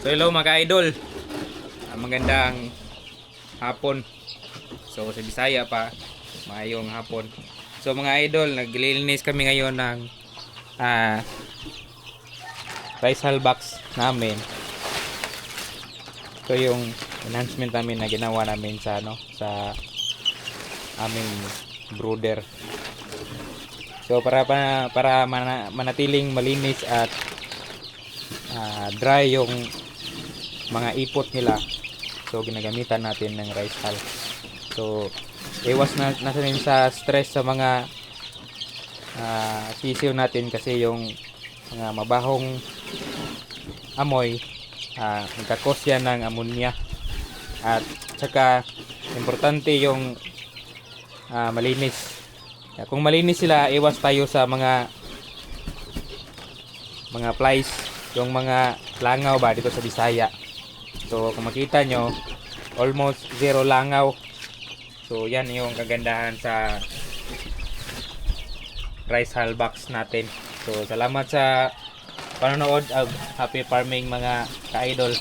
So hello mga idol. Magandang hapon. So sa Bisaya pa, maayong hapon. So mga idol, naglilinis kami ngayon ng rice hull box namin. So yung enhancement namin na ginawa namin sa aming brooder. So para manatiling malinis at dry yung mga ipot nila, so ginagamitan natin ng rice hull. So iwas na natin sa stress sa mga sisiw natin kasi yung mga mabahong amoy, nagkakos yan ng ammonia. At saka importante yung malinis. Kung malinis sila, iwas tayo sa mga flies, yung mga langaw ba dito sa Bisaya. So kung makita nyo, almost zero langaw. So yan yung kagandahan sa rice hull box natin. So salamat sa panonood. Happy farming mga ka-idol.